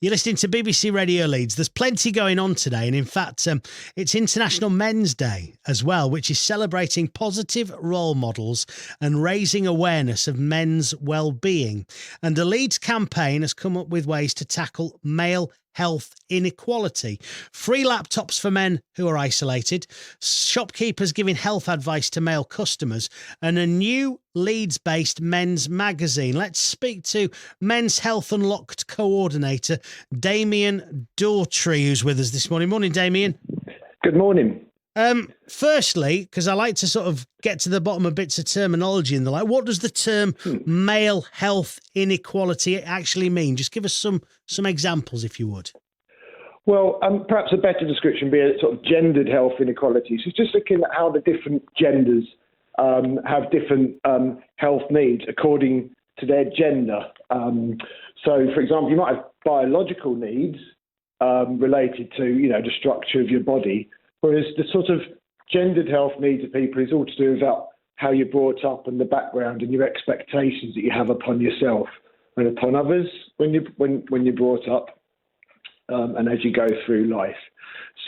You're listening to BBC Radio Leeds. There's plenty going on today, and in fact, it's International Men's Day as well, which is celebrating positive role models and raising awareness of men's well-being. And the Leeds campaign has come up with ways to tackle male health inequality. Free laptops for men who are isolated, shopkeepers giving health advice to male customers, and a new Leeds-based men's magazine. Let's speak to Men's Health Unlocked coordinator Damian Dawtry, who's with us this morning. Morning, Damian. Good morning. Firstly, because I like to sort of get to the bottom of bits of terminology and the like, what does the term male health inequality actually mean? Just give us some examples, if you would. Well, perhaps a better description would be a sort of gendered health inequality. So it's just looking at how the different genders have different health needs according to their gender. So, for example, you might have biological needs related to, the structure of your body, whereas the sort of gendered health needs of people is all to do with how you're brought up and the background and your expectations that you have upon yourself and upon others when you're brought up and as you go through life.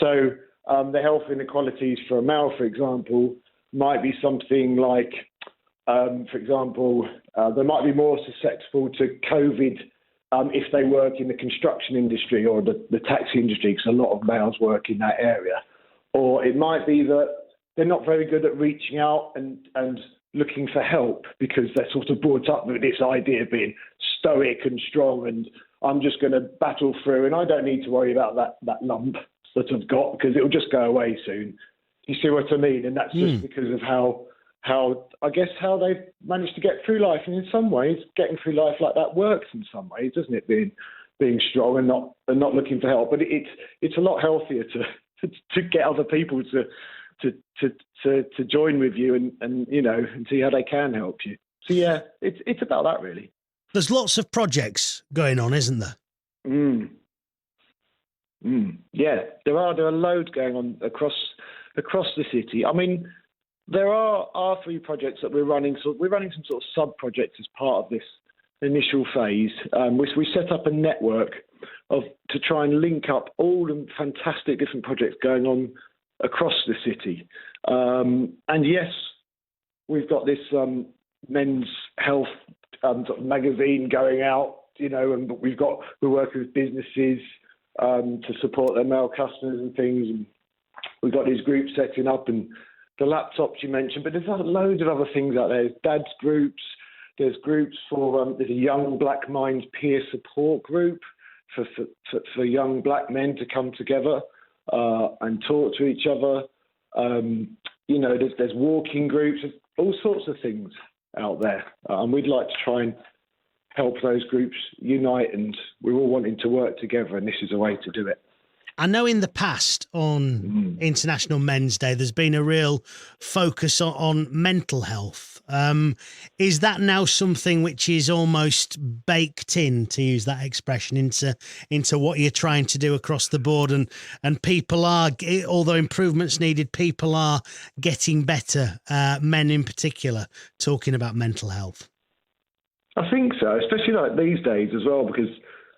So the health inequalities for a male, for example, might be something like, for example, they might be more susceptible to COVID if they work in the construction industry or the taxi industry, because a lot of males work in that area. Or it might be that they're not very good at reaching out and looking for help because they're sort of brought up with this idea of being stoic and strong and I'm just going to battle through and I don't need to worry about that lump that I've got because it'll just go away soon. You see what I mean? And that's just because of how they've managed to get through life. And in some ways, getting through life like that works in some ways, doesn't it? Being strong and not looking for help. But it's a lot healthier to get other people to join with you and see how they can help you. So yeah, it's about that really. There's lots of projects going on, isn't there? Yeah, there are loads going on across the city. I mean, there are three projects that we're running. So we're running some sort of sub-projects as part of this initial phase. We set up a network to try and link up all the fantastic different projects going on across the city. And yes, we've got this men's health sort of magazine going out, and we're working with businesses to support their male customers and things. And we've got these groups setting up and the laptops you mentioned, but there's loads of other things out there. There's dads groups. There's groups for there's a young black minds peer support group for young black men to come together and talk to each other. There's walking groups, all sorts of things out there, and we'd like to try and help those groups unite, and we're all wanting to work together, and this is a way to do it. I know in the past on International Men's Day, there's been a real focus on mental health. Is that now something which is almost baked in, to use that expression, into what you're trying to do across the board? And people are, although improvements needed, people are getting better, men in particular, talking about mental health. I think so, especially like these days as well, because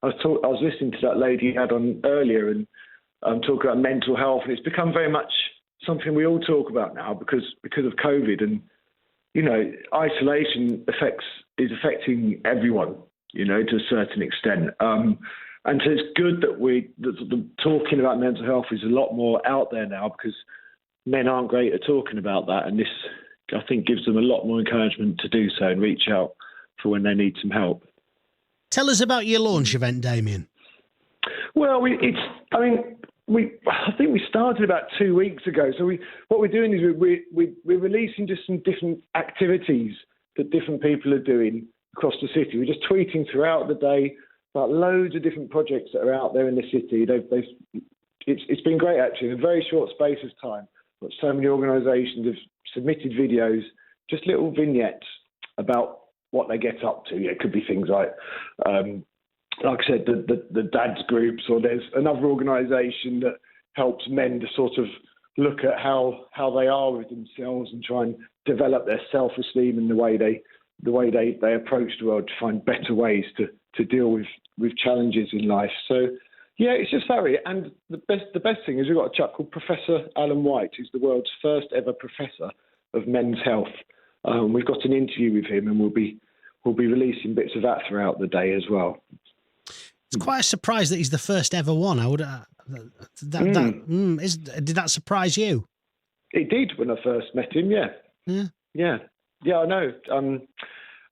I was listening to that lady you had on earlier and talking about mental health, and it's become very much something we all talk about now because of COVID, and isolation is affecting everyone, to a certain extent, and so it's good that the talking about mental health is a lot more out there now because men aren't great at talking about that, and this I think gives them a lot more encouragement to do so and reach out for when they need some help. Tell us about your launch event, Damian. Well, I think we started about 2 weeks ago. So what we're doing is we're releasing just some different activities that different people are doing across the city. We're just tweeting throughout the day about loads of different projects that are out there in the city. It's been great actually. In a very short space of time, but so many organisations have submitted videos, just little vignettes about what they get up to. It could be things like I said, the dads groups, or there's another organisation that helps men to sort of look at how they are with themselves and try and develop their self-esteem and the way they approach the world to find better ways to to deal with challenges in life. So, yeah, it's just very. And the best thing is we've got a chap called Professor Alan White, who's the world's first ever professor of men's health. We've got an interview with him, and we'll be releasing bits of that throughout the day as well. It's quite a surprise that he's the first ever one. I would did that surprise you? It did when I first met him. Yeah. I know.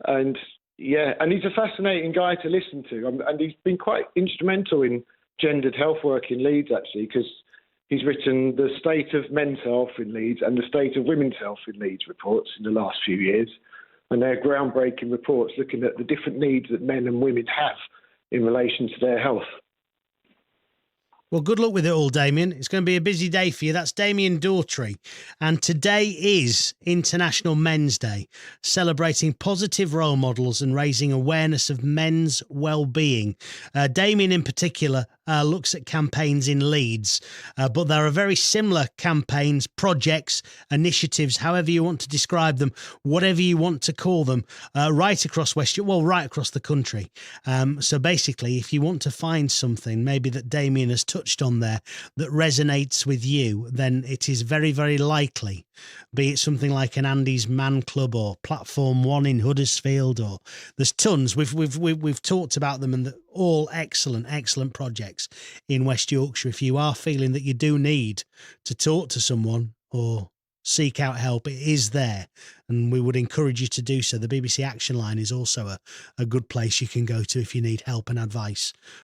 And he's a fascinating guy to listen to, and he's been quite instrumental in gendered health work in Leeds, actually, because he's written the State of Men's Health in Leeds and the State of Women's Health in Leeds reports in the last few years. And they're groundbreaking reports looking at the different needs that men and women have in relation to their health. Well, good luck with it all, Damian. It's going to be a busy day for you. That's Damian Dawtry. And today is International Men's Day, celebrating positive role models and raising awareness of men's well-being. Damian in particular looks at campaigns in Leeds, but there are very similar campaigns, projects, initiatives, however you want to describe them, whatever you want to call them, right across right across the country. So basically, if you want to find something maybe that Damian has touched on there that resonates with you, then it is very, very likely, be it something like an Andy's Man Club or Platform One in Huddersfield, or there's tons. We've talked about them, and all excellent projects in West Yorkshire. If you are feeling that you do need to talk to someone or seek out help, it is there, and we would encourage you to do so. The BBC Action Line is also a good place you can go to if you need help and advice